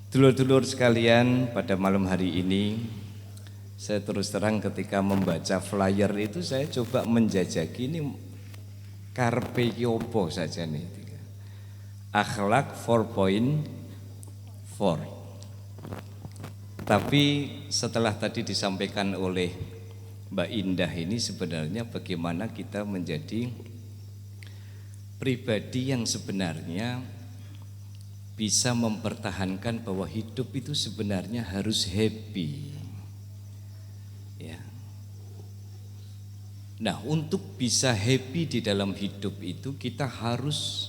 Dulur-dulur sekalian, pada malam hari ini saya terus terang ketika membaca flyer itu saya coba menjajaki ini karpe yopo saja nih. Akhlak 4.4. Tapi setelah tadi disampaikan oleh Mbak Indah ini sebenarnya bagaimana kita menjadi pribadi yang sebenarnya bisa mempertahankan bahwa hidup itu sebenarnya harus happy. Ya. Nah, untuk bisa happy di dalam hidup itu kita harus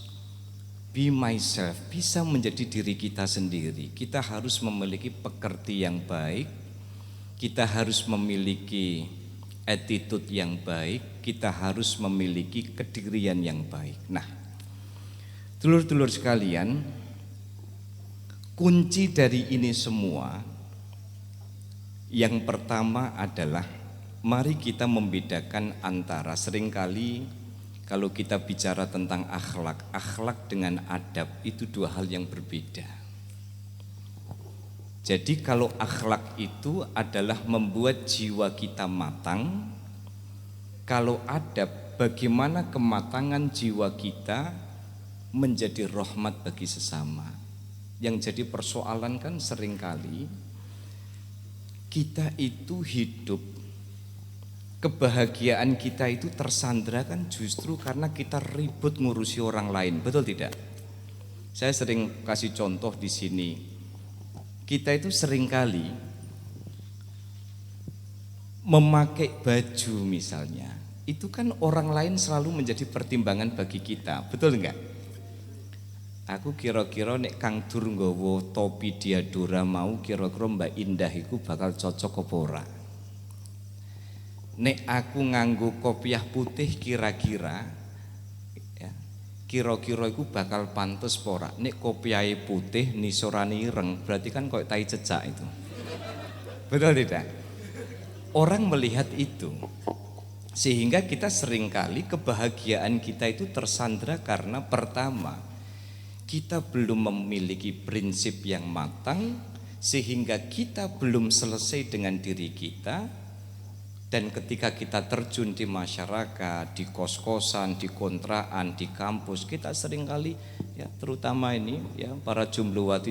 be myself, bisa menjadi diri kita sendiri. Kita harus memiliki pekerti yang baik, kita harus memiliki attitude yang baik, kita harus memiliki kedirian yang baik. Nah, dulur-dulur sekalian, kunci dari ini semua yang pertama adalah mari kita membedakan antara seringkali kalau kita bicara tentang akhlak dengan adab itu dua hal yang berbeda. Jadi kalau akhlak itu adalah membuat jiwa kita matang, kalau adab bagaimana kematangan jiwa kita menjadi rahmat bagi sesama. Yang jadi persoalan kan seringkali kita itu hidup, kebahagiaan kita itu tersandra kan justru karena kita ribut ngurusi orang lain, betul tidak? Saya sering kasih contoh di sini. Kita itu seringkali memakai baju misalnya, itu kan orang lain selalu menjadi pertimbangan bagi kita, betul enggak? Aku kira-kira nek Kang Dur nggawa topi Diadora mau kira-kira Mbak Indah iku bakal cocok apa ora. Nek aku nganggo kopiah putih kira-kira ya, kira-kira iku bakal pantes apa ora. Nek kopiahe putih nisorane ireng berarti kan koyo tai cecak itu. Betul tidak? Orang melihat itu. Sehingga kita seringkali kebahagiaan kita itu tersandra karena pertama kita belum memiliki prinsip yang matang sehingga kita belum selesai dengan diri kita, dan ketika kita terjun di masyarakat, di kos-kosan, di kontrakan, di kampus, kita seringkali ya terutama ini ya para jumlawati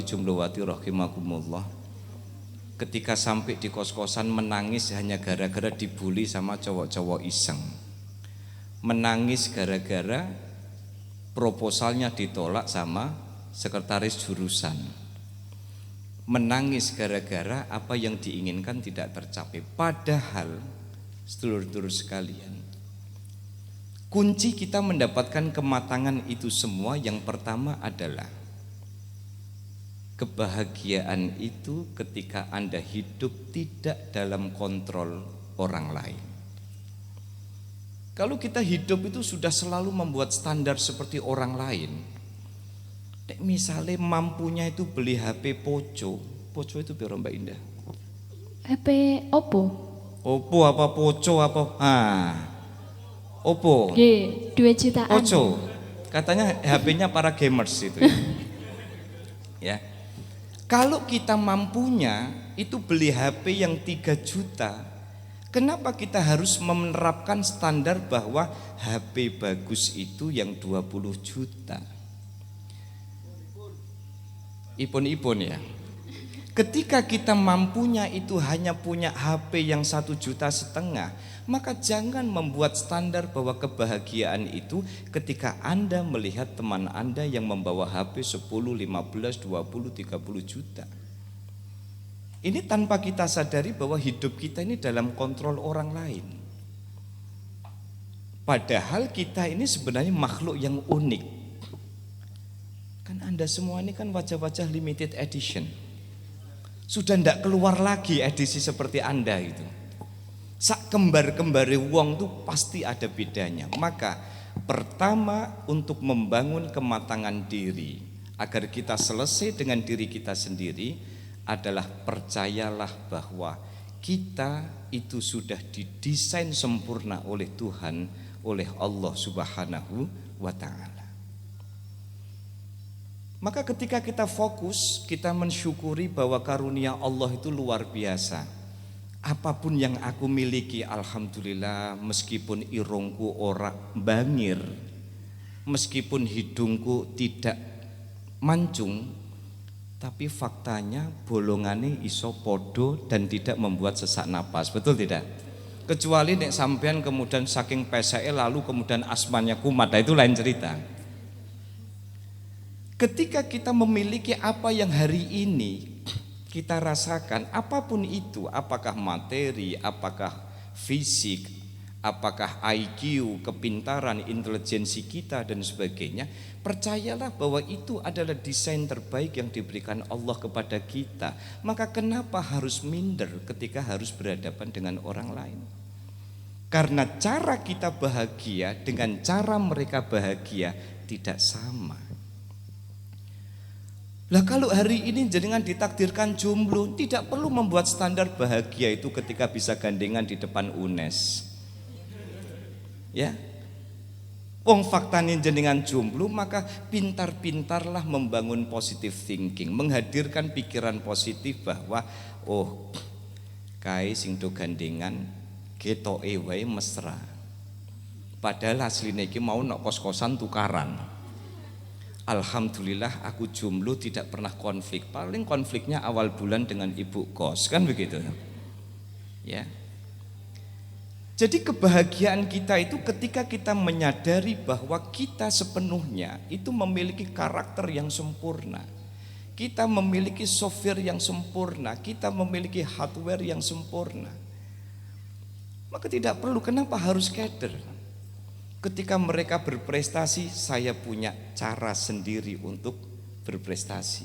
rahimakumullah, ketika sampai di kos-kosan menangis hanya gara-gara dibully sama cowok-cowok iseng, menangis gara-gara proposalnya ditolak sama sekretaris jurusan, menangis gara-gara apa yang diinginkan tidak tercapai. Padahal sedulur-sedulur sekalian, kunci kita mendapatkan kematangan itu semua yang pertama adalah kebahagiaan itu ketika Anda hidup tidak dalam kontrol orang lain. Kalau kita hidup itu sudah selalu membuat standar seperti orang lain, misalnya mampunya itu beli HP Poco itu berapa Mbak Indah? HP Oppo. Oppo apa Poco apa? Oppo. 2 jutaan. Poco. Katanya HP-nya para gamers itu ya. Ya. Kalau kita mampunya itu beli HP yang 3 juta, kenapa kita harus menerapkan standar bahwa HP bagus itu yang 20 juta? Ipun-ipun ya. Ketika kita mampunya itu hanya punya HP yang 1,5 juta, maka jangan membuat standar bahwa kebahagiaan itu ketika Anda melihat teman Anda yang membawa HP 10, 15, 20, 30 juta. Ini tanpa kita sadari bahwa hidup kita ini dalam kontrol orang lain. Padahal kita ini sebenarnya makhluk yang unik. Kan Anda semua ini kan wajah-wajah limited edition. Sudah tidak keluar lagi edisi seperti Anda itu. Sak kembar-kembare wong tuh pasti ada bedanya. Maka pertama untuk membangun kematangan diri agar kita selesai dengan diri kita sendiri adalah percayalah bahwa kita itu sudah didesain sempurna oleh Tuhan, oleh Allah Subhanahu wa ta'ala. Maka ketika kita fokus, kita mensyukuri bahwa karunia Allah itu luar biasa. Apapun yang aku miliki, alhamdulillah, meskipun irungku ora bangir, meskipun hidungku tidak mancung, tapi faktanya bolongane iso podo dan tidak membuat sesak napas, betul tidak? Kecuali nek sampean kemudian saking peseke lalu kemudian asmanya kumat, itu lain cerita. Ketika kita memiliki apa yang hari ini kita rasakan, apapun itu, apakah materi, apakah fisik, apakah IQ, kepintaran, intelijensi kita dan sebagainya, percayalah bahwa itu adalah desain terbaik yang diberikan Allah kepada kita. Maka kenapa harus minder ketika harus berhadapan dengan orang lain? Karena cara kita bahagia dengan cara mereka bahagia tidak sama. Lah kalau hari ini jenengan ditakdirkan jomblo, tidak perlu membuat standar bahagia itu ketika bisa gandengan di depan UNES. Ya. Wong faktanya jenengan jomblo, maka pintar-pintarlah membangun positive thinking, menghadirkan pikiran positif bahwa oh, kae sing do gandengan ketoke wae mesra. Padahal asline iki mau nok kos-kosan tukaran. Alhamdulillah aku jomblo, tidak pernah konflik. Paling konfliknya awal bulan dengan ibu kos, kan begitu. Ya. Jadi kebahagiaan kita itu ketika kita menyadari bahwa kita sepenuhnya itu memiliki karakter yang sempurna. Kita memiliki software yang sempurna, kita memiliki hardware yang sempurna. Maka tidak perlu, kenapa harus keder? Ketika mereka berprestasi, saya punya cara sendiri untuk berprestasi.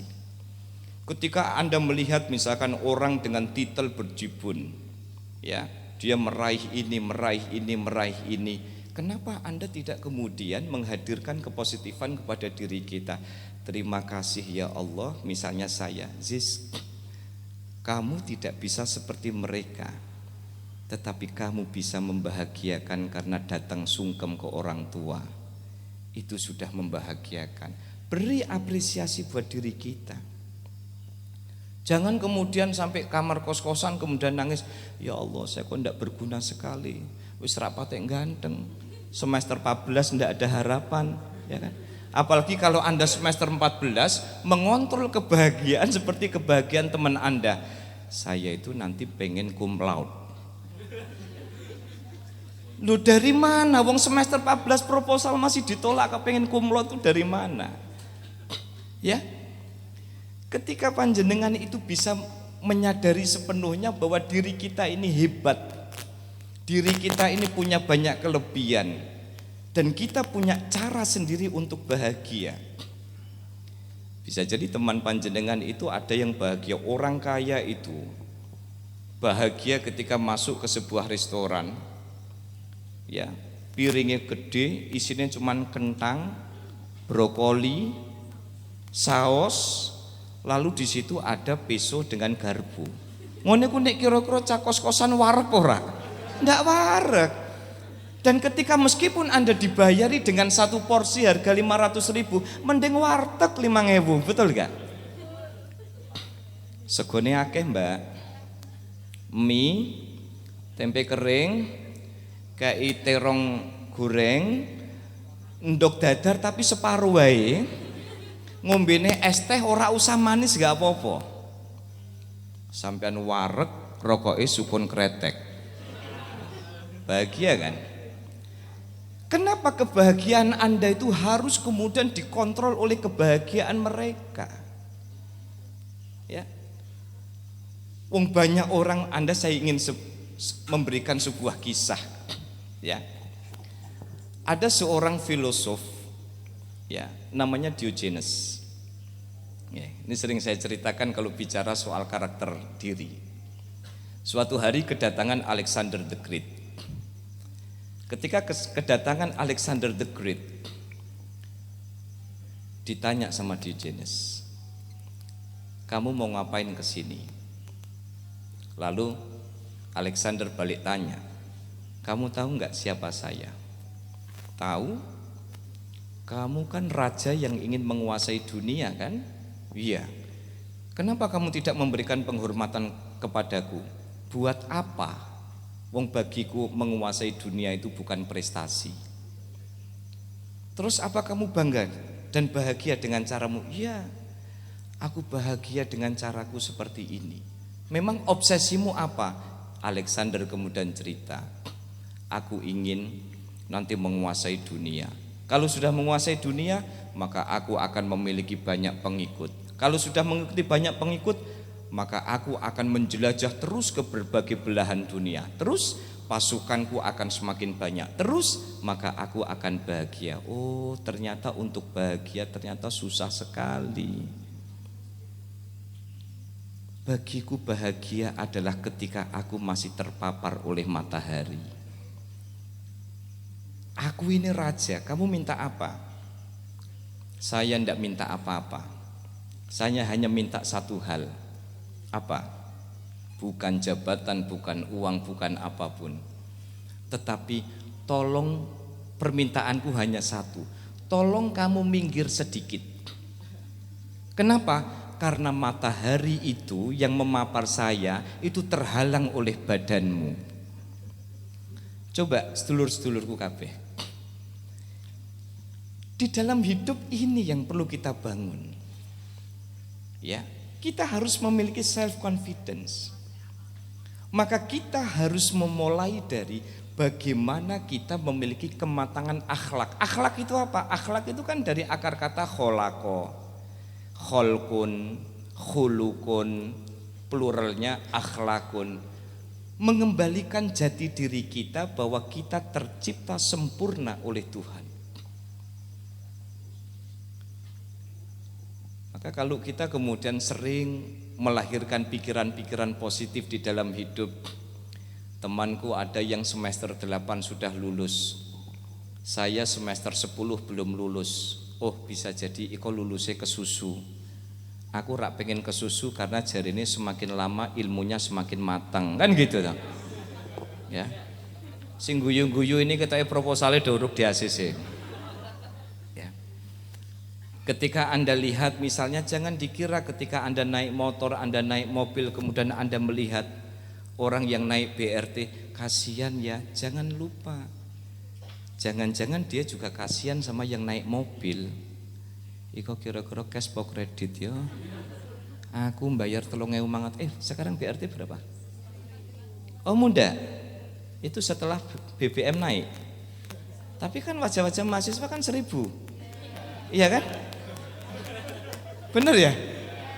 Ketika Anda melihat misalkan orang dengan titel berjibun, ya, dia meraih ini, meraih ini, meraih ini, kenapa Anda tidak kemudian menghadirkan kepositifan kepada diri kita? Terima kasih ya Allah, misalnya saya, Ziz, kamu tidak bisa seperti mereka, tetapi kamu bisa membahagiakan karena datang sungkem ke orang tua. Itu sudah membahagiakan. Beri apresiasi buat diri kita. Jangan kemudian sampai kamar kos-kosan kemudian nangis, ya Allah saya kok tidak berguna sekali, wis rapate ganteng, semester 14 tidak ada harapan, ya kan? Apalagi kalau Anda semester 14 mengontrol kebahagiaan seperti kebahagiaan teman Anda. Saya itu nanti pengen cum laude. Lu dari mana? Wong semester 14 proposal masih ditolak, kepengen cum laude itu dari mana? Ya. Ketika panjenengan itu bisa menyadari sepenuhnya bahwa diri kita ini hebat, diri kita ini punya banyak kelebihan, dan kita punya cara sendiri untuk bahagia. Bisa jadi teman panjenengan itu ada yang bahagia, orang kaya itu bahagia ketika masuk ke sebuah restoran. Ya, piringnya gede, isinya cuman kentang, brokoli, saus, lalu di situ ada peso dengan garpu. Ngene ku nek kira-kira cah kos-kosan wareg ora? Ndak wareg. Dan ketika meskipun Anda dibayari dengan satu porsi harga 500.000, mending warteg 5.000, betul gak? Segone akeh, Mbak. Mie, tempe kering, kayak terong goreng, endok dadar tapi separuh wae, ngombene es teh ora usah manis gak apa-apa. Sampean wareg rokoke sukun kretek. Bahagia kan? Kenapa kebahagiaan Anda itu harus kemudian dikontrol oleh kebahagiaan mereka? Ya. Wong banyak orang, Anda saya ingin memberikan sebuah kisah. Ya, ada seorang filosof, ya, namanya Diogenes. Ya, ini sering saya ceritakan kalau bicara soal karakter diri. Suatu hari kedatangan Alexander the Great. Ketika kedatangan Alexander the Great, ditanya sama Diogenes, kamu mau ngapain ke sini? Lalu Alexander balik tanya, kamu tahu nggak siapa saya? Tahu? Kamu kan raja yang ingin menguasai dunia kan? Iya. Kenapa kamu tidak memberikan penghormatan kepadaku? Buat apa? Wong bagiku menguasai dunia itu bukan prestasi. Terus apa kamu bangga dan bahagia dengan caramu? Iya, aku bahagia dengan caraku seperti ini. Memang obsesimu apa? Alexander kemudian cerita, aku ingin nanti menguasai dunia. Kalau sudah menguasai dunia, maka aku akan memiliki banyak pengikut. Kalau sudah mengikuti banyak pengikut, maka aku akan menjelajah terus ke berbagai belahan dunia. Terus pasukanku akan semakin banyak. Terus maka aku akan bahagia. Oh, ternyata untuk bahagia ternyata susah sekali. Bagiku bahagia adalah ketika aku masih terpapar oleh matahari. Aku ini raja, kamu minta apa? Saya tidak minta apa-apa. Saya hanya minta satu hal. Apa? Bukan jabatan, bukan uang, bukan apapun. Tetapi tolong, permintaanku hanya satu. Tolong kamu minggir sedikit. Kenapa? Karena matahari itu yang memapar saya itu terhalang oleh badanmu. Coba sedulur-sedulurku kabeh. Di dalam hidup ini yang perlu kita bangun. Ya, kita harus memiliki self confidence. Maka kita harus memulai dari bagaimana kita memiliki kematangan akhlak. Akhlak itu apa? Akhlak itu kan dari akar kata kholako, kholkun, khulukun, pluralnya akhlakun. Mengembalikan jati diri kita bahwa kita tercipta sempurna oleh Tuhan. Maka kalau kita kemudian sering melahirkan pikiran-pikiran positif di dalam hidup. Temanku ada yang semester 8 sudah lulus. Saya semester 10 belum lulus. Oh, bisa jadi iko lulusnya ke susu. Aku rak pengen ke susu karena jari ini semakin lama ilmunya semakin matang. Kan gitu toh. Ya. Sing guyu-guyu ini ketake proposalnya doruk di ACC. Ketika Anda lihat misalnya, jangan dikira ketika Anda naik motor, Anda naik mobil, kemudian Anda melihat orang yang naik BRT, kasihan ya, jangan lupa. Jangan-jangan dia juga kasihan sama yang naik mobil. Iko kira-kira cash po kredit ya. Aku bayar 3.000 mangat. Sekarang BRT berapa? Oh muda. Itu setelah BBM naik. Tapi kan wajah-wajah mahasiswa kan 1.000. Iya kan? Bener ya?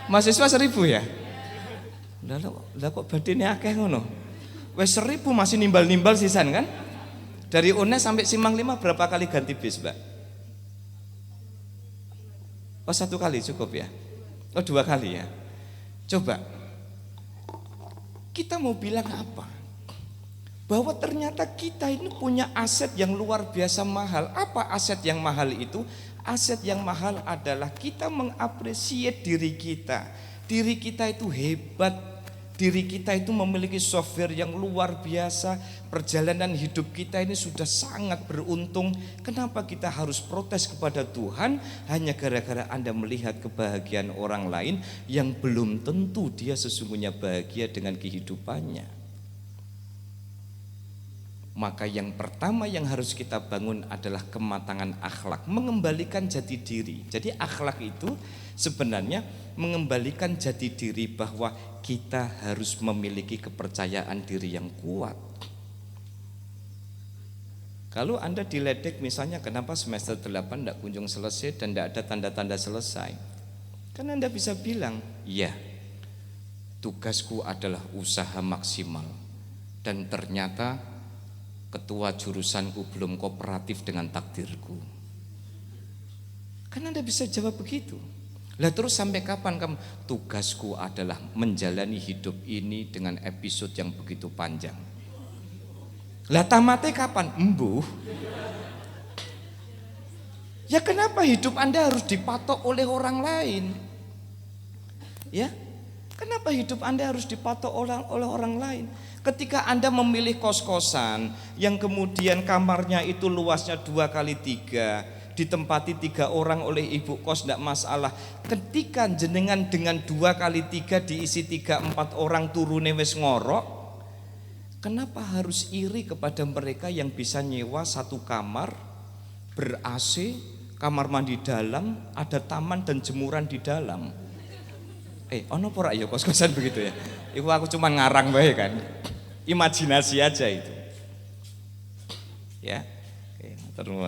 Mahasiswa 1.000 ya? Lah kok badine akeh ngono? Wes 1.000 masih nimbal-nimbal sisan kan? Dari UNES sampai Simpang 5 berapa kali ganti bis, Mbak? Oh 1 kali cukup ya? Oh 2 kali ya? Coba kita mau bilang apa? Bahwa ternyata kita ini punya aset yang luar biasa mahal. Apa aset yang mahal itu? Aset yang mahal adalah kita mengapresiasi diri kita. Diri kita itu hebat. Diri kita itu memiliki software yang luar biasa. Perjalanan hidup kita ini sudah sangat beruntung. Kenapa kita harus protes kepada Tuhan? Hanya gara-gara Anda melihat kebahagiaan orang lain yang belum tentu dia sesungguhnya bahagia dengan kehidupannya. Maka yang pertama yang harus kita bangun adalah kematangan akhlak, mengembalikan jati diri. Jadi akhlak itu sebenarnya mengembalikan jati diri bahwa kita harus memiliki kepercayaan diri yang kuat. Kalau Anda diledek misalnya kenapa semester 8 tidak kunjung selesai dan tidak ada tanda-tanda selesai, kan Anda bisa bilang, iya, tugasku adalah usaha maksimal dan ternyata ketua jurusanku belum kooperatif dengan takdirku. Kan Anda bisa jawab begitu. Lah terus sampai kapan kamu? Tugasku adalah menjalani hidup ini dengan episode yang begitu panjang. Lah tamatnya kapan? Embuh. Ya kenapa hidup Anda harus dipatok oleh orang lain? Ya, kenapa hidup Anda harus dipatok oleh orang lain? Ketika Anda memilih kos-kosan yang kemudian kamarnya itu luasnya 2 kali 3 ditempati 3 orang oleh ibu kos tidak masalah. Ketika jenengan dengan 2 kali 3 diisi 3-4 orang turune wis ngorok, kenapa harus iri kepada mereka yang bisa nyewa 1 kamar ber-AC, kamar mandi dalam, ada taman dan jemuran di dalam? Ono pora ya kos-kosan begitu ya? Iku aku cuma ngarang bae kan. Imajinasi aja itu. Ya. Terus.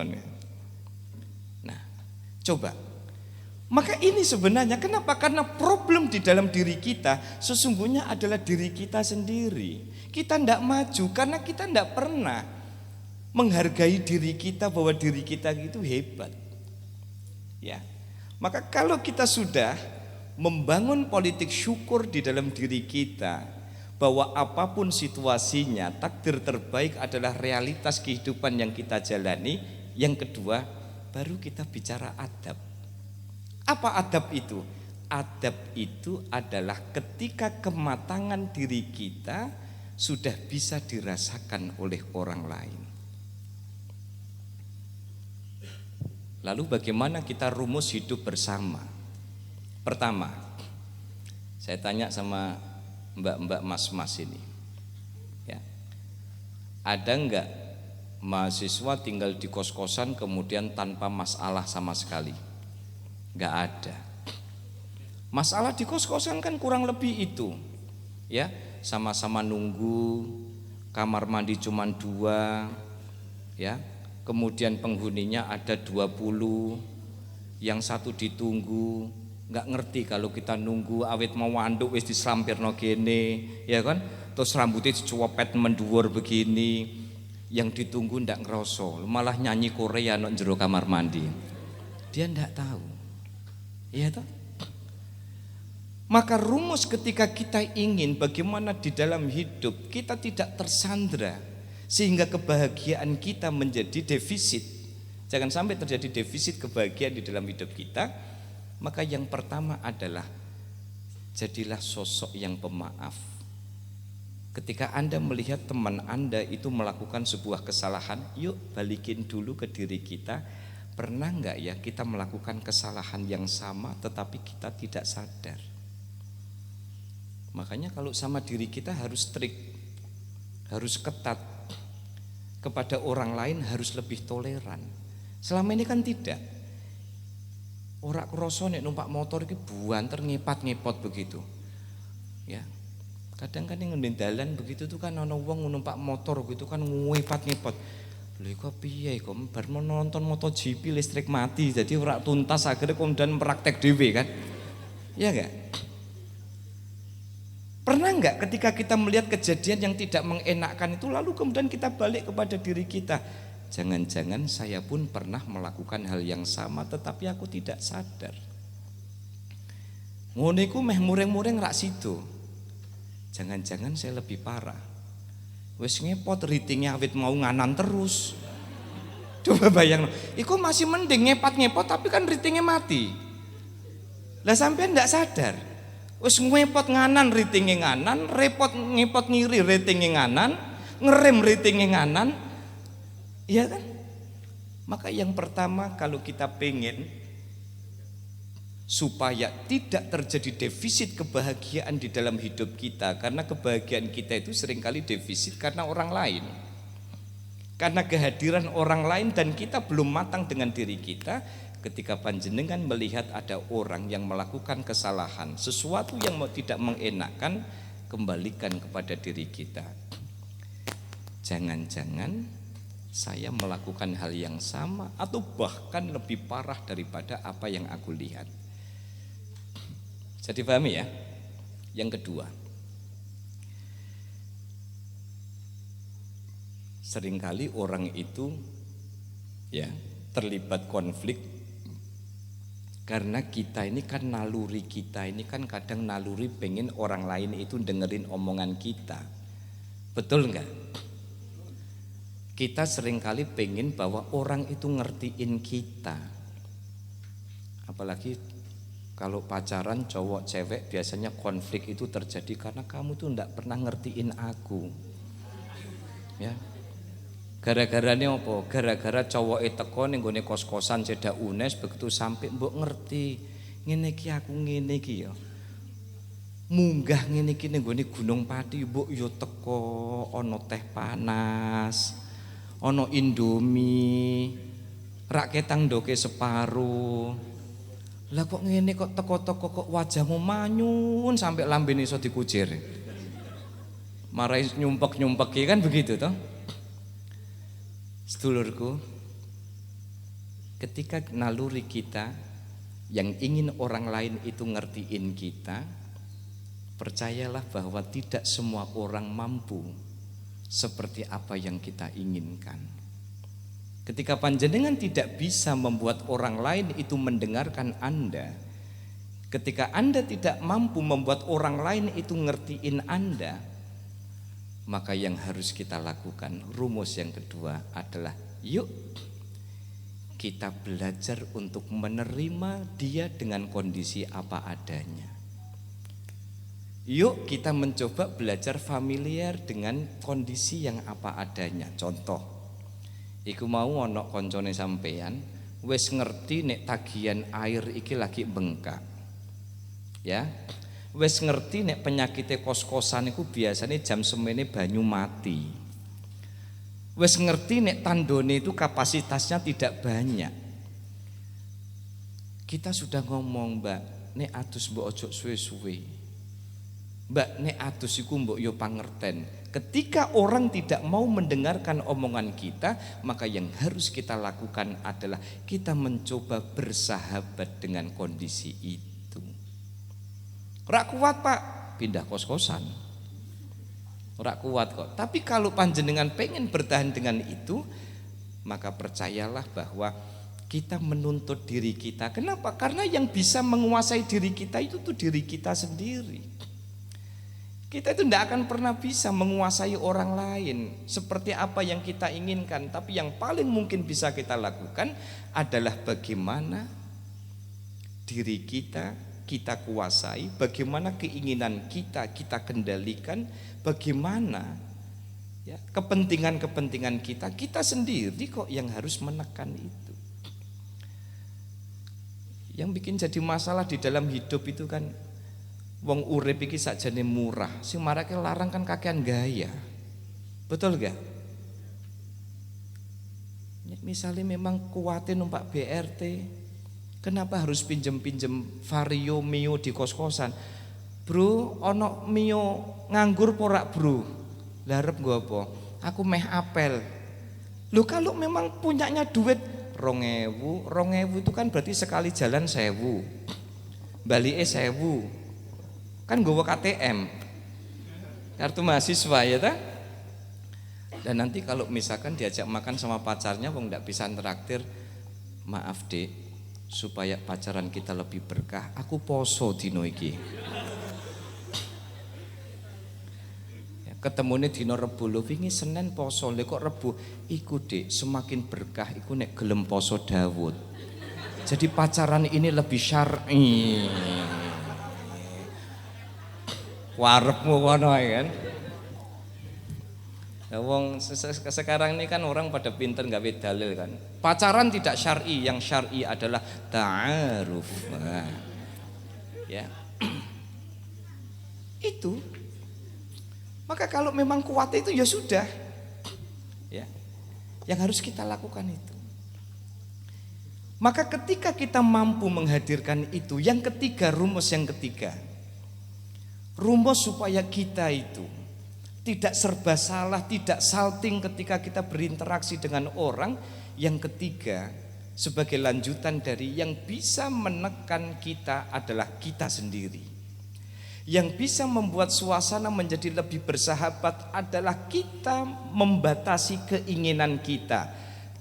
Nah, coba. Maka ini sebenarnya kenapa? Karena problem di dalam diri kita sesungguhnya adalah diri kita sendiri. Kita tidak maju karena kita tidak pernah menghargai diri kita bahwa diri kita itu hebat. Ya. Maka kalau kita sudah membangun politik syukur di dalam diri kita bahwa apapun situasinya takdir terbaik adalah realitas kehidupan yang kita jalani. Yang kedua, baru kita bicara adab. Apa adab itu? Adab itu adalah ketika kematangan diri kita sudah bisa dirasakan oleh orang lain. Lalu bagaimana kita rumus hidup bersama? Pertama, saya tanya sama mbak-mbak mas-mas ini, ya, ada enggak mahasiswa tinggal di kos-kosan kemudian tanpa masalah sama sekali? Enggak ada. Masalah di kos-kosan kan kurang lebih itu, ya, sama-sama nunggu, kamar mandi cuma 2, ya, kemudian penghuninya ada 20, yang 1 ditunggu. Nggak ngerti kalau kita nunggu awet mau wanduk wis dislampirno kene, ya kan? Terus rambutnya dicuwepet menduwur begini, yang ditunggu ndak ngerasa, malah nyanyi Korea nang jero kamar mandi. Dia ndak tahu. Iya toh? Maka rumus ketika kita ingin bagaimana di dalam hidup kita tidak tersandra sehingga kebahagiaan kita menjadi defisit. Jangan sampai terjadi defisit kebahagiaan di dalam hidup kita. Maka yang pertama adalah jadilah sosok yang pemaaf. Ketika Anda melihat teman Anda itu melakukan sebuah kesalahan, yuk balikin dulu ke diri kita. Pernah enggak ya kita melakukan kesalahan yang sama tetapi kita tidak sadar? Makanya kalau sama diri kita harus strict, harus ketat. Kepada orang lain harus lebih toleran. Selama ini kan tidak. Ora kroso nek numpak motor iki buanter ngepat-ngepot begitu. Ya. Kadang kan ning dalan begitu tuh kan ana wong numpak motor gitu kan ngepat-ngepot. Lha kok piye kok bar nonton MotoGP listrik mati jadi ora tuntas akhirnya kemudian praktek dhewe kan. Iya enggak? Pernah enggak ketika kita melihat kejadian yang tidak mengenakkan itu lalu kemudian kita balik kepada diri kita? Jangan-jangan saya pun pernah melakukan hal yang sama tetapi aku tidak sadar. Ngono iku meh mureng-mureng rak sido. Jangan-jangan saya lebih parah. Wis ngepot ratingnya awit mau nganan terus. Coba bayang, iku masih mending ngepot-ngepot tapi kan ratingnya mati. Lah sampean ndak sadar. Wis ngepot nganan ratingnya nganan, repot ngepot ngiri ratingnya nganan, ngerem ratingnya nganan. Iya kan? Maka yang pertama kalau kita pengen supaya tidak terjadi defisit kebahagiaan di dalam hidup kita, karena kebahagiaan kita itu seringkali defisit karena orang lain, karena kehadiran orang lain dan kita belum matang dengan diri kita. Ketika panjenengan melihat ada orang yang melakukan kesalahan, sesuatu yang tidak mengenakan, kembalikan kepada diri kita. Jangan-jangan saya melakukan hal yang sama atau bahkan lebih parah daripada apa yang aku lihat. Jadi pahami ya? Yang kedua, seringkali orang itu ya terlibat konflik karena kita ini kan naluri kita ini kan kadang naluri pengen orang lain itu dengerin omongan kita. Betul enggak? Kita seringkali pengen bahwa orang itu ngertiin kita. Apalagi kalau pacaran cowok cewek biasanya konflik itu terjadi karena kamu tuh enggak pernah ngertiin aku. Ya. Gara-garane apa? Gara-gara cowoke teko ning gone kos-kosan cedak UNES, begitu sampai mbok ngerti ngene iki aku ngene iki ya. Munggah ngene iki ning gone Gunung Pati mbok yo teko ana teh panas, ana Indomie, rak ketang ndoke separo. Lah kok ngene kok teko-teko kok wajahmu manyun sampai lambene iso dikucir. Marai nyumpek-nyumpeki kan begitu toh? Sedulurku, ketika naluri kita yang ingin orang lain itu ngertiin kita, percayalah bahwa tidak semua orang mampu seperti apa yang kita inginkan. Ketika panjenengan tidak bisa membuat orang lain itu mendengarkan Anda, ketika Anda tidak mampu membuat orang lain itu ngertiin Anda, maka yang harus kita lakukan, rumus yang kedua adalah yuk kita belajar untuk menerima dia dengan kondisi apa adanya. Yuk kita mencoba belajar familiar dengan kondisi yang apa adanya. Contoh, iku mau ono koncone sampean wis ngerti nek tagihan air iki lagi bengkak. Ya. Wes ngerti nek penyakitnya kos-kosan itu biasanya jam semene banyu mati. Wes ngerti nek tandone itu kapasitasnya tidak banyak. Kita sudah ngomong, Mbak, nek atus mbok ojo suwe-suwe. Mbak, nek atus iku mbok yo pangerten. Ketika orang tidak mau mendengarkan omongan kita, maka yang harus kita lakukan adalah kita mencoba bersahabat dengan kondisi itu. Rak kuat Pak, pindah kos-kosan. Rak kuat kok. Tapi kalau panjenengan pengen bertahan dengan itu, maka percayalah bahwa kita menuntut diri kita. Kenapa? Karena yang bisa menguasai diri kita itu tuh diri kita sendiri. Kita itu tidak akan pernah bisa menguasai orang lain seperti apa yang kita inginkan. Tapi yang paling mungkin bisa kita lakukan adalah bagaimana diri kita kuasai, bagaimana keinginan kita kendalikan, bagaimana ya, kepentingan kita sendiri kok yang harus menekan itu. Yang bikin jadi masalah di dalam hidup itu kan wong urip iki sakjane murah, sing marake larang kan kakean gaya. Betul gak? Misalnya memang kuatin numpak BRT, kenapa harus pinjem-pinjem Vario Mio di kos-kosan? Bro, ono Mio nganggur porak bro. Larep gue apa? Aku meh apel. Loh kalau memang punyanya duit 2.000 itu kan berarti sekali jalan 1.000. Balike 1.000. Kan gue KTM. Kartu mahasiswa ya ta? Dan nanti kalau misalkan diajak makan sama pacarnya wong ndak bisa traktir, maaf Dek, supaya pacaran kita lebih berkah, aku poso dino iki. Ya, ketemune dino Rebo, lho wingi Senin poso, lho kok Rebo? Iku Dek, semakin berkah iku nek gelem poso Daud. Jadi pacaran ini lebih syar'i. Warepmu kono kan. Nah, wong sekarang ini kan orang pada pinter gawe dalil kan. Pacaran tidak syar'i, yang syar'i adalah ta'aruf. Nah, ya. Itu. Maka kalau memang kuat itu ya sudah. Ya. Yang harus kita lakukan itu. Maka ketika kita mampu menghadirkan itu, yang ketiga, rumus yang ketiga. Rumus supaya kita itu tidak serba salah, tidak salting ketika kita berinteraksi dengan orang. Yang ketiga, sebagai lanjutan dari yang bisa menekan kita adalah kita sendiri. Yang bisa membuat suasana menjadi lebih bersahabat adalah kita membatasi keinginan kita.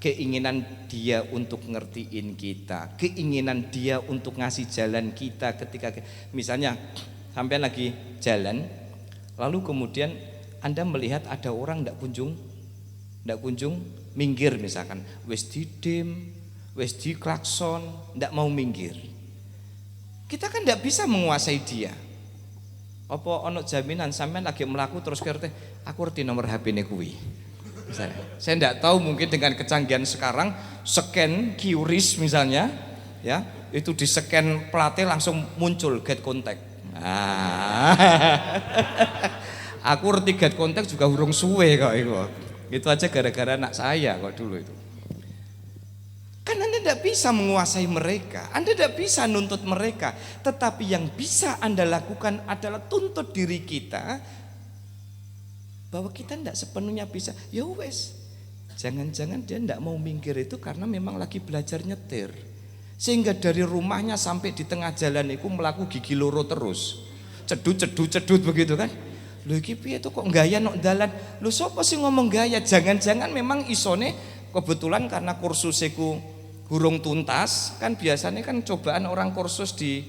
Keinginan dia untuk ngertiin kita, keinginan dia untuk ngasih jalan kita ketika misalnya sampai lagi jalan, lalu kemudian Anda melihat ada orang ndak kunjung minggir, misalkan wis didim, wis diklakson, ndak mau minggir. Kita kan ndak bisa menguasai dia. Apa ono jaminan sampean lagi melaku terus kerte aku ngerti nomor HP-ne kuwi. Misalnya, saya tidak tahu mungkin dengan kecanggihan sekarang scan QRIS misalnya, ya itu di scan platnya langsung muncul get contact. Nah, aku ngerti get contact juga urung suwe kok itu. Itu aja gara-gara anak saya kok dulu itu. Kan Anda tidak bisa menguasai mereka, Anda tidak bisa nuntut mereka, tetapi yang bisa Anda lakukan adalah tuntut diri kita bahwa kita tidak sepenuhnya bisa. Ya wes, jangan-jangan dia tidak mau minggir itu karena memang lagi belajar nyetir, sehingga dari rumahnya sampai di tengah jalan itu melaku gigi loro terus, cedut begitu kan. Lho iki piye to kok gaya nok dalan. Lho sapa sih ngomong gaya? Jangan-jangan memang isone kebetulan karena kursusiku gurung tuntas, kan biasanya kan cobaan orang kursus di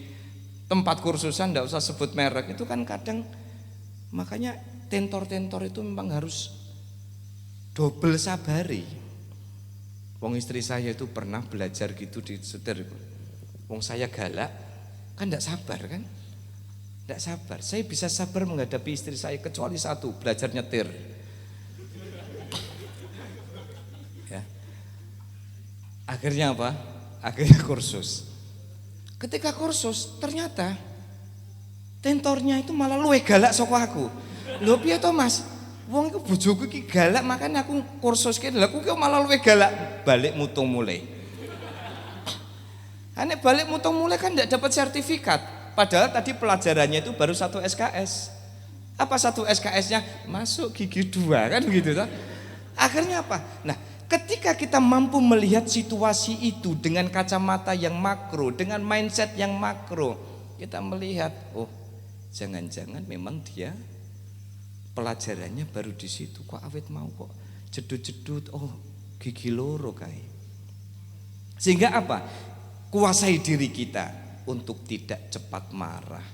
tempat kursusan, tidak usah sebut merek, itu kan kadang makanya tentor-tentor itu memang harus double sabari. Wong istri saya itu pernah belajar gitu di setir. Wong saya galak, kan tidak sabar kan? Tidak sabar. Saya bisa sabar menghadapi istri saya kecuali satu, belajar nyetir. Ya. Akhirnya apa? Akhirnya kursus. Ketika kursus ternyata tentornya itu malah luwih galak saka aku. Lho piye to Mas? Wong iku bojoku iki galak makanya aku kursus kene. Lah aku ki malah luwih galak, balik mutung mulai. Ane balik mutung mulai kan enggak dapat sertifikat. Padahal tadi pelajarannya itu baru 1 SKS. Apa 1 SKS-nya? Masuk gigi 2 kan gitu toh. Akhirnya apa? Nah, ketika kita mampu melihat situasi itu dengan kacamata yang makro, dengan mindset yang makro, kita melihat, oh, jangan-jangan memang dia pelajarannya baru di situ. Kok awet mau kok jedut-jedut, oh gigi loro kae. Sehingga apa? Kuasai diri kita untuk tidak cepat marah.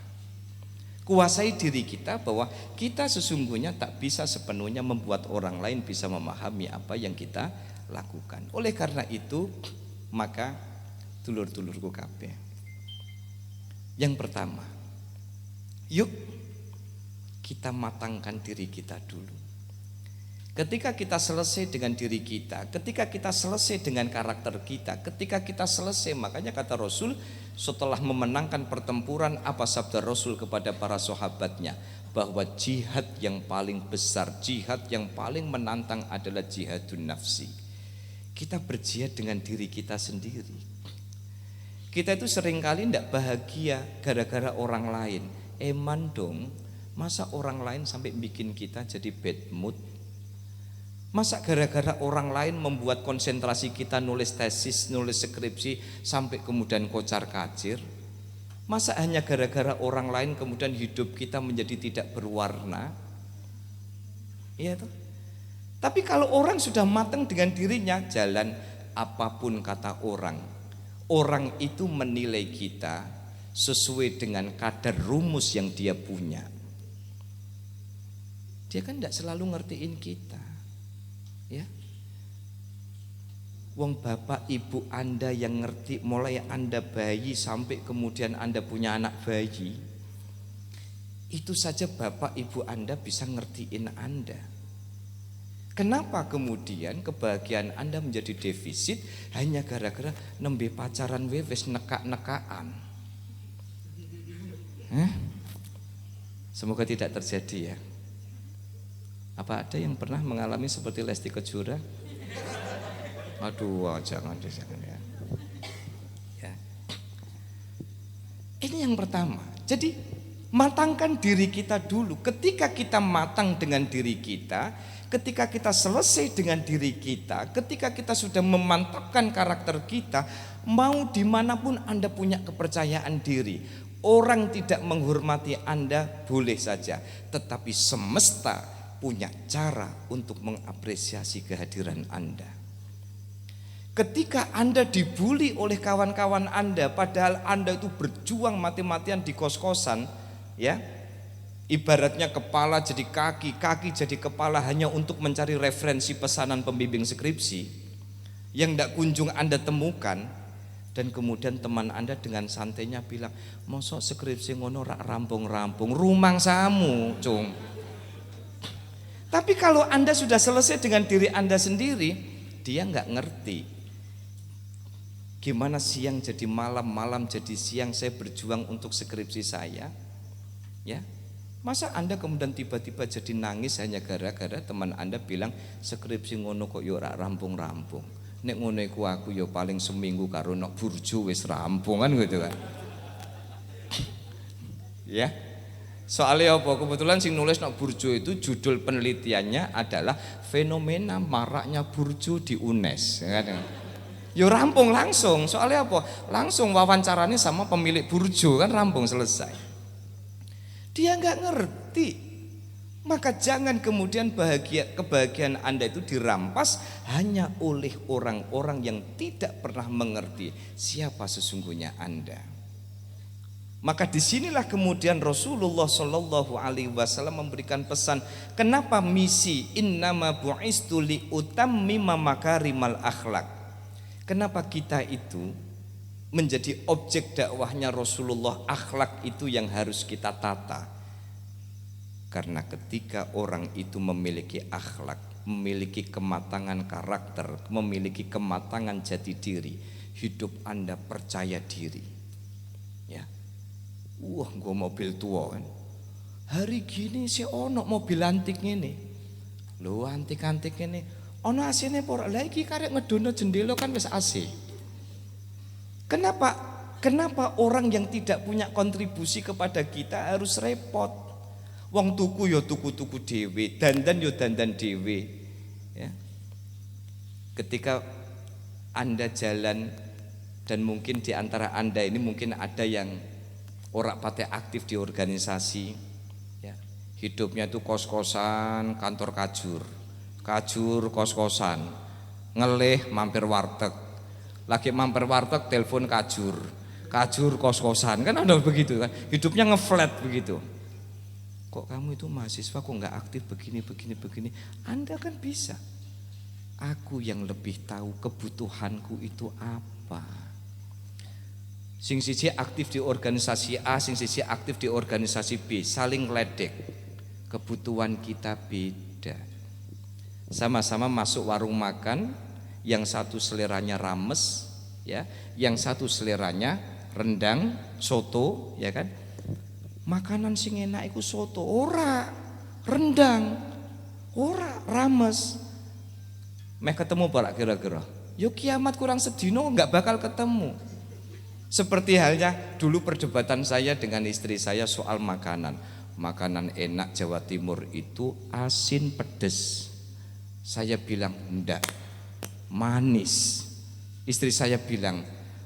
Kuasai diri kita bahwa kita sesungguhnya tak bisa sepenuhnya membuat orang lain bisa memahami apa yang kita lakukan. Oleh karena itu, maka dulur-dulurku kabeh. Yang pertama, yuk kita matangkan diri kita dulu. Ketika kita selesai dengan diri kita, ketika kita selesai dengan karakter kita, ketika kita selesai, makanya kata Rasul setelah memenangkan pertempuran, apa sabda Rasul kepada para sahabatnya? Bahwa jihad yang paling besar, jihad yang paling menantang adalah jihadun nafsi. Kita berjihad dengan diri kita sendiri. Kita itu seringkali tidak bahagia gara-gara orang lain. Eman dong, masa orang lain sampai bikin kita jadi bad mood? Masa gara-gara orang lain membuat konsentrasi kita nulis tesis, nulis skripsi sampai kemudian kocar-kacir? Masa hanya gara-gara orang lain kemudian hidup kita menjadi tidak berwarna? Iya toh? Tapi kalau orang sudah matang dengan dirinya, jalan apapun kata orang, orang itu menilai kita sesuai dengan kadar rumus yang dia punya. Dia kan tidak selalu ngertiin kita, ya. Wong bapak ibu Anda yang ngerti mulai Anda bayi sampai kemudian Anda punya anak bayi, itu saja bapak ibu Anda bisa ngertiin Anda. Kenapa kemudian kebahagiaan Anda menjadi defisit hanya gara-gara nembe pacaran wewes nekak-nekaan? Semoga tidak terjadi ya. Apa ada yang pernah mengalami seperti Lesti Kejora? Aduh, jangan ya. Ya. Ini yang pertama. Jadi matangkan diri kita dulu. Ketika kita matang dengan diri kita, ketika kita selesai dengan diri kita, ketika kita sudah memantapkan karakter kita, mau dimanapun Anda punya kepercayaan diri. Orang tidak menghormati Anda boleh saja, tetapi semesta punya cara untuk mengapresiasi kehadiran Anda. Ketika Anda dibully oleh kawan-kawan Anda, padahal Anda itu berjuang mati-matian di kos-kosan, ya, ibaratnya kepala jadi kaki, kaki jadi kepala hanya untuk mencari referensi pesanan pembimbing skripsi yang tidak kunjung Anda temukan. Dan kemudian teman Anda dengan santainya bilang, mosok skripsi ngono rak rampung-rampung, rumang samu, cung. Tapi kalau Anda sudah selesai dengan diri Anda sendiri, dia nggak ngerti gimana siang jadi malam, malam jadi siang saya berjuang untuk skripsi saya. Ya, masa Anda kemudian tiba-tiba jadi nangis hanya gara-gara teman Anda bilang skripsi ngono kok yo ora rampung-rampung. Nek ngono iku aku yo paling seminggu karo nok burjo wis rampung kan gitu kan. Ya. Soalnya apa? Kebetulan sing nulis nok burjo itu judul penelitiannya adalah fenomena maraknya burjo di UNES, kan? Yo rampung langsung. Soalnya apa? Langsung wawancaranya sama pemilik burjo kan rampung selesai. Dia nggak ngerti. Maka jangan kemudian kebahagiaan Anda itu dirampas hanya oleh orang-orang yang tidak pernah mengerti siapa sesungguhnya Anda. Maka disinilah kemudian Rasulullah Shallallahu Alaihi Wasallam memberikan pesan. Kenapa misi innama bu'istu li utammima makarimal akhlak? Kenapa kita itu menjadi objek dakwahnya Rasulullah? Akhlak itu yang harus kita tata. Karena ketika orang itu memiliki akhlak, memiliki kematangan karakter, memiliki kematangan jati diri, hidup Anda percaya diri. Ya. Wah, gua mobil tua kan. Hari gini sih ono mobil antik ini. Lho antik-antik ini. Ono AC-ne ora. Lah iki karek ngedono jendela kan wis AC. Kenapa orang yang tidak punya kontribusi kepada kita harus repot? Wong tuku ya tuku-tuku dhewe, dandan ya dandan dhewe. Ya. Ketika Anda jalan dan mungkin di antara Anda ini mungkin ada yang orang pate aktif di organisasi, ya. Hidupnya itu kos-kosan, kantor kajur kos-kosan, ngelih mampir warteg, lagi mampir warteg telepon kajur kos-kosan, kan ada begitu kan, hidupnya ngeflat begitu. Kok kamu itu mahasiswa kok nggak aktif begini, Anda kan bisa. Aku yang lebih tahu kebutuhanku itu apa. Sing siji aktif di organisasi A, sing siji aktif di organisasi B, saling ledek. Kebutuhan kita beda. Sama-sama masuk warung makan, yang satu seleranya rames, ya, yang satu seleranya rendang, soto, ya kan? Makanan sing enak iku soto, ora rendang, ora rames. Meh ketemu apa kira-kira? Yo kiamat kurang sedino nggak bakal ketemu. Seperti halnya dulu perdebatan saya dengan istri saya soal makanan. Makanan enak Jawa Timur itu asin pedes. Saya bilang enggak, manis. Istri saya bilang,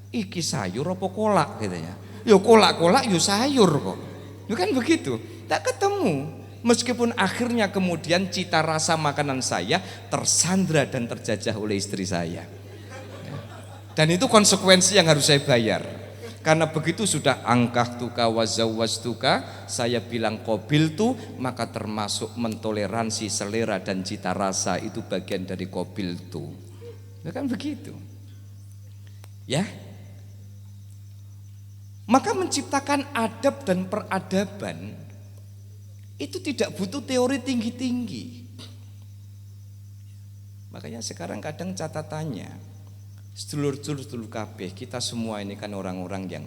iki sayur apa kolak katanya. Yo kolak-kolak yo sayur kok. Yo kan begitu. Tak ketemu. Meskipun akhirnya kemudian cita rasa makanan saya tersandra dan terjajah oleh istri saya. Dan itu konsekuensi yang harus saya bayar. Karena begitu sudah angkah tuka wazawwastuka, saya bilang qabil tu, maka termasuk mentoleransi selera dan cita rasa itu bagian dari qabil tu. Ya kan begitu. Ya. Maka menciptakan adab dan peradaban itu tidak butuh teori tinggi-tinggi. Makanya sekarang kadang catatannya, sedulur-sedulur kabeh, kita semua ini kan orang-orang yang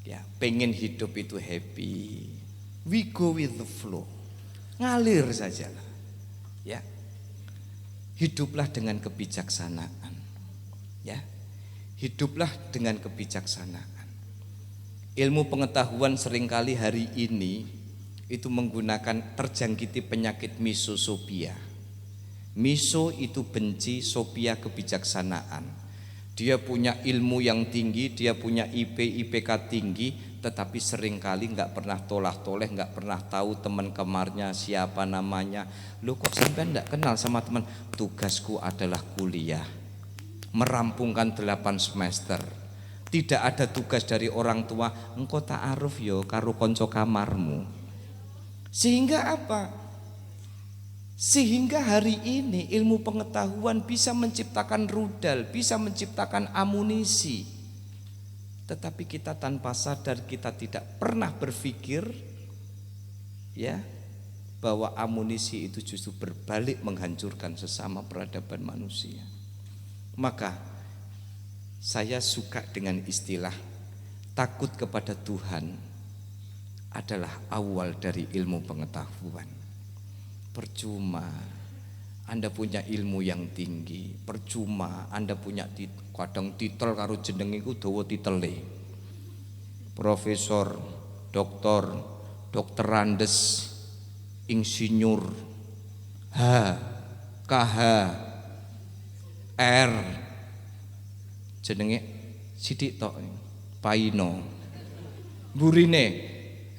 ya pengen hidup itu happy. We go with the flow. Ngalir saja lah. Ya. Hiduplah dengan kebijaksanaan. Ya. Hiduplah dengan kebijaksanaan. Ilmu pengetahuan seringkali hari ini itu menggunakan terjangkiti penyakit misosopia. Miso itu benci, sopia kebijaksanaan. Dia punya ilmu yang tinggi, dia punya IPK tinggi, tetapi seringkali nggak pernah tolah-toleh, nggak pernah tahu teman kemarnya siapa namanya. Loh kok sampean nggak kenal sama teman? Tugasku adalah kuliah, merampungkan 8 semester. Tidak ada tugas dari orang tua, engkau ta'aruf yo karo konco kamarmu. Sehingga apa? Sehingga hari ini ilmu pengetahuan bisa menciptakan rudal, bisa menciptakan amunisi. Tetapi kita tanpa sadar, kita tidak pernah berpikir, ya, bahwa amunisi itu justru berbalik menghancurkan sesama peradaban manusia. Maka saya suka dengan istilah takut kepada Tuhan adalah awal dari ilmu pengetahuan. Percuma Anda punya ilmu yang tinggi, percuma Anda punya kadang titel karo jeneng iku dawa titele. Profesor, doktor, dokterandes, insinyur, KH, R, jenenge sidik tok, Paino, burine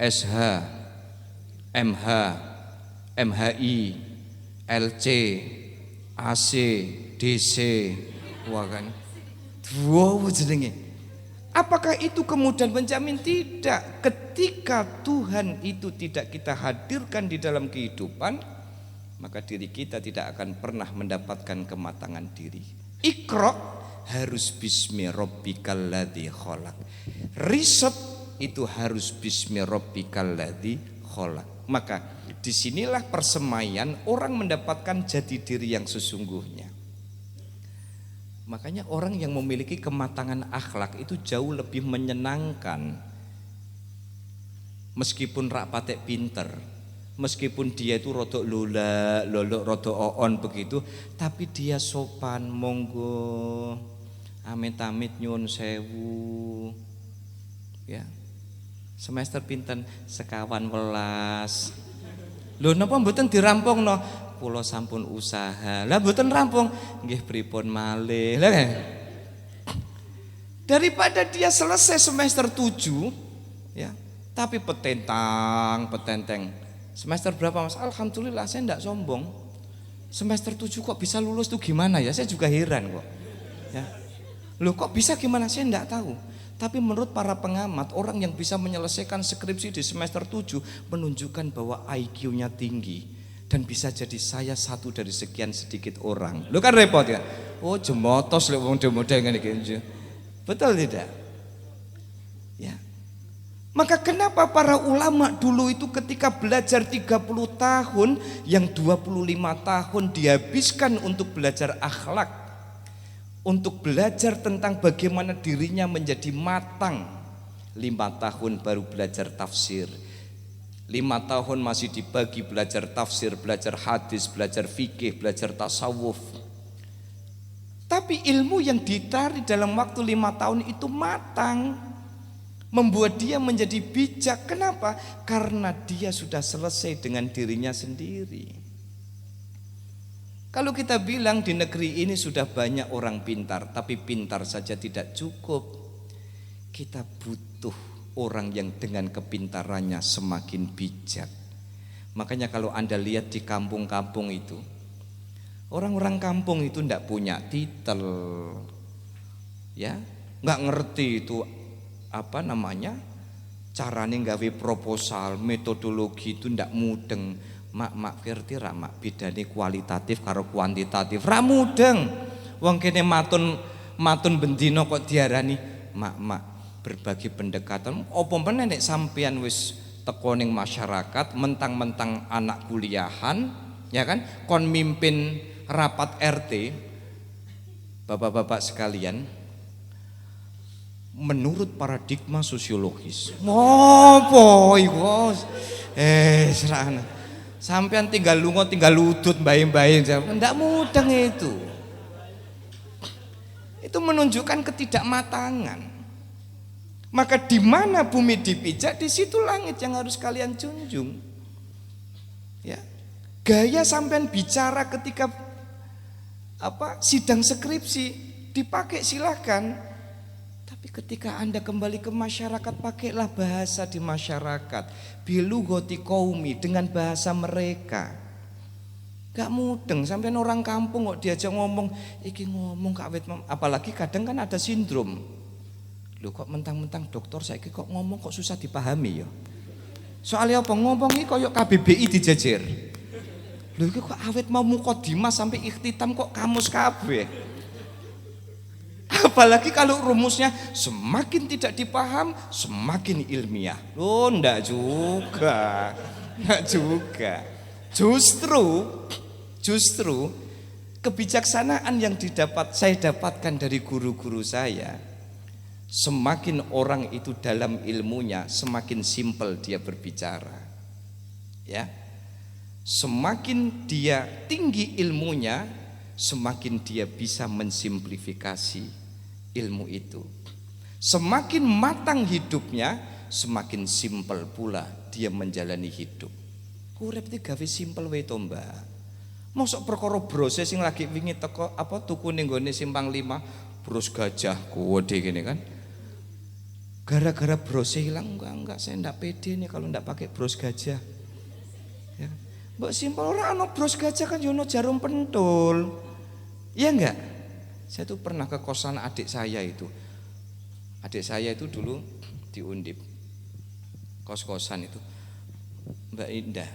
SH, MH, MHI, LC, AC, DC, wah kan, wow jenenge. Apakah itu kemudian menjamin? Tidak. Ketika Tuhan itu tidak kita hadirkan di dalam kehidupan, maka diri kita tidak akan pernah mendapatkan kematangan diri. Iqra harus bismi rabbikal ladzi khalaq. Riset itu harus bismi rabbikal ladzi khalaq. Maka disinilah persemaian orang mendapatkan jati diri yang sesungguhnya. Makanya orang yang memiliki kematangan akhlak itu jauh lebih menyenangkan. Meskipun rak patek pinter, meskipun dia itu rodok lula, lolok rodok oon begitu, tapi dia sopan, monggo, amit-amit nyun sewu. Ya. Semester pinten sekawan welas. Lho napa mboten dirampung no? Kula sampun usaha. Lah mboten rampung, nggih pripun malih. Lah daripada dia selesai semester 7 ya, tapi petenteng. Semester berapa Mas? Alhamdulillah saya enggak sombong. Semester 7 kok bisa lulus tuh gimana ya? Saya juga heran kok. Ya. Loh kok bisa gimana? Saya enggak tahu. Tapi menurut para pengamat, orang yang bisa menyelesaikan skripsi di semester 7 menunjukkan bahwa IQ-nya tinggi. Dan bisa jadi saya satu dari sekian sedikit orang. Lu kan repot ya. Oh jemotos lek wong model ngene iki. Betul tidak? Ya. Maka kenapa para ulama dulu itu ketika belajar 30 tahun, yang 25 tahun dihabiskan untuk belajar akhlak, untuk belajar tentang bagaimana dirinya menjadi matang. 5 tahun baru belajar tafsir. 5 tahun masih dibagi belajar tafsir, belajar hadis, belajar fikih, belajar tasawuf. Tapi ilmu yang ditarik dalam waktu 5 tahun itu matang, membuat dia menjadi bijak. Kenapa? Karena dia sudah selesai dengan dirinya sendiri. Kalau kita bilang di negeri ini sudah banyak orang pintar, tapi pintar saja tidak cukup. Kita butuh orang yang dengan kepintarannya semakin bijak. Makanya kalau Anda lihat di kampung-kampung itu, orang-orang kampung itu tidak punya titel, ya, nggak ngerti itu apa namanya, carane gawe proposal, metodologi itu ndak mudeng. Mak ngerti ra mak bedane kualitatif karo kuantitatif. Ra mudeng. Wong kene matun bendina kok diarani mak berbagi pendekatan. Apa meneh nek sampean wis teko ning masyarakat mentang-mentang anak kuliahan, ya kan? Kon mimpin rapat RT. Bapak-bapak sekalian, menurut paradigma sosiologis. Ngopo iku? Serana. Sampean tinggal lunga tinggal udut mbae-mbae. Ndak mudeng itu. Itu menunjukkan ketidakmatangan. Maka di mana bumi dipijak, di situ langit yang harus kalian junjung. Ya. Gaya sampean bicara ketika sidang skripsi dipakai silahkan. Tapi ketika Anda kembali ke masyarakat, pakailah bahasa di masyarakat, bilughati qaumi, dengan bahasa mereka. Gak mudeng sampean orang kampung kok diajak ngomong, iki ngomong kawit, apalagi kadang kan ada sindrom. Loh kok mentang-mentang dokter saiki kok ngomong kok susah dipahami ya. Soalnya apa ngomong iki koyo KBBI dijejer. Loh iki kok awet mau mukadimah sampai ikhtitam kok kamus kabeh. Apalagi kalau rumusnya semakin tidak dipaham semakin ilmiah. Loh ndak juga. Ndak juga. Justru kebijaksanaan yang saya dapatkan dari guru-guru saya, semakin orang itu dalam ilmunya, semakin simpel dia berbicara. Ya. Semakin dia tinggi ilmunya, semakin dia bisa mensimplifikasi ilmu itu. Semakin matang hidupnya, semakin simpel pula dia menjalani hidup. Urip iki gawe simpel wae to, Mbak. Mosok perkara brose sing lagi wingi teko tuku ning gone Simpang 5, bros gajah gede gini kan. Gara-gara brose hilang, enggak saya enggak pede nih kalau enggak pakai bros gajah. Ya. Mbak simpel orang ana bros gajah kan yo ono jarum pentul. Iya enggak? Saya tuh pernah ke kosan adik saya itu. Adik saya itu dulu di Undip. Kos-kosan itu. Mbak Indah.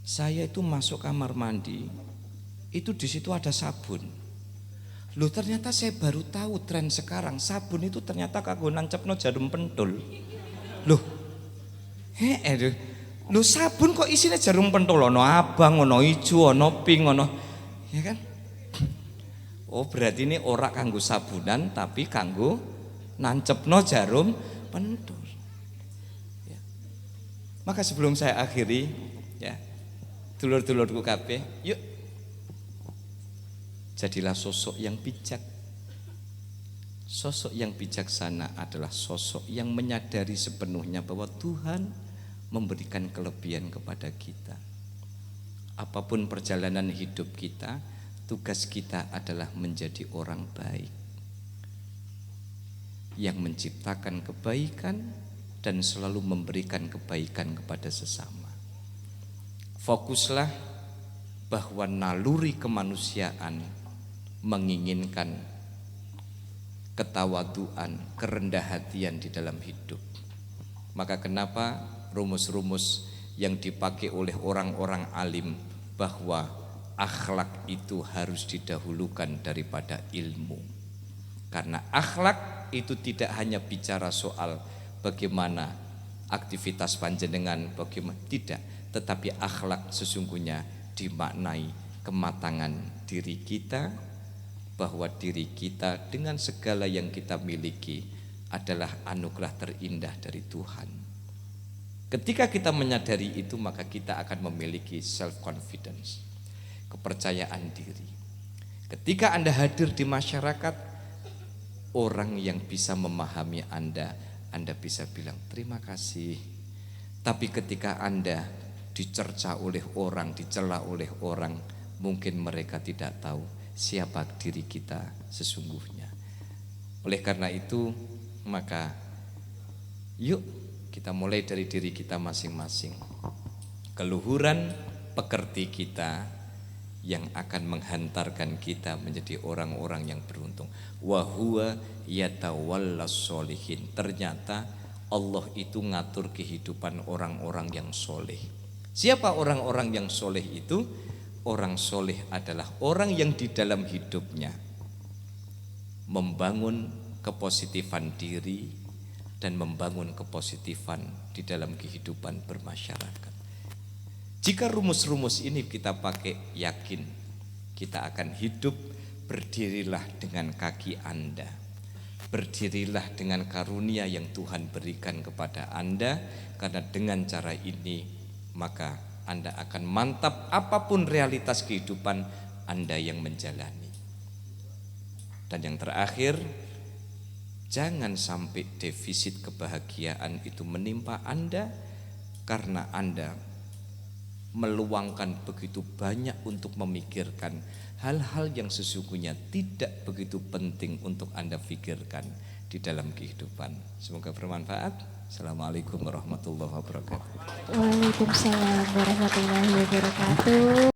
Saya itu masuk kamar mandi, itu di situ ada sabun. Loh ternyata saya baru tahu tren sekarang sabun itu ternyata kanggo nancepno jarum pentul. Loh. Loh sabun kok isinya jarum pentul, ono abang, ono ijo, ono pink, ono, ya kan? Oh berarti ini ora kanggo sabunan tapi kanggo nancepno jarum pentul. Ya. Maka sebelum saya akhiri, ya, dulur-dulurku kabeh, yuk jadilah sosok yang bijak. Sosok yang bijaksana adalah sosok yang menyadari sepenuhnya bahwa Tuhan memberikan kelebihan kepada kita. Apapun perjalanan hidup kita, tugas kita adalah menjadi orang baik yang menciptakan kebaikan dan selalu memberikan kebaikan kepada sesama. Fokuslah bahwa naluri kemanusiaan menginginkan ketawaduan, kerendah hatian di dalam hidup. Maka kenapa rumus-rumus yang dipakai oleh orang-orang alim bahwa akhlak itu harus didahulukan daripada ilmu. Karena akhlak itu tidak hanya bicara soal bagaimana aktivitas panjenengan, bagaimana tidak, tetapi akhlak sesungguhnya dimaknai kematangan diri kita, bahwa diri kita dengan segala yang kita miliki adalah anugerah terindah dari Tuhan. Ketika kita menyadari itu, maka kita akan memiliki self confidence, kepercayaan diri. Ketika Anda hadir di masyarakat, orang yang bisa memahami Anda bisa bilang terima kasih. Tapi ketika Anda dicerca oleh orang, dicela oleh orang, mungkin mereka tidak tahu siapa diri kita sesungguhnya. Oleh karena itu, maka yuk kita mulai dari diri kita masing-masing. Keluhuran pekerti kita yang akan menghantarkan kita menjadi orang-orang yang beruntung. Wa huwa yatawallas sholihin. Ternyata Allah itu ngatur kehidupan orang-orang yang soleh. Siapa orang-orang yang soleh itu? Orang soleh adalah orang yang di dalam hidupnya membangun kepositifan diri dan membangun kepositifan di dalam kehidupan bermasyarakat. Jika rumus-rumus ini kita pakai, yakin kita akan hidup. Berdirilah dengan kaki Anda, berdirilah dengan karunia yang Tuhan berikan kepada Anda, karena dengan cara ini maka Anda akan mantap apapun realitas kehidupan Anda yang menjalani. Dan yang terakhir, jangan sampai defisit kebahagiaan itu menimpa Anda karena Anda meluangkan begitu banyak untuk memikirkan hal-hal yang sesungguhnya tidak begitu penting untuk Anda pikirkan di dalam kehidupan. Semoga bermanfaat. Assalamualaikum warahmatullahi wabarakatuh. Waalaikumsalam warahmatullahi wabarakatuh.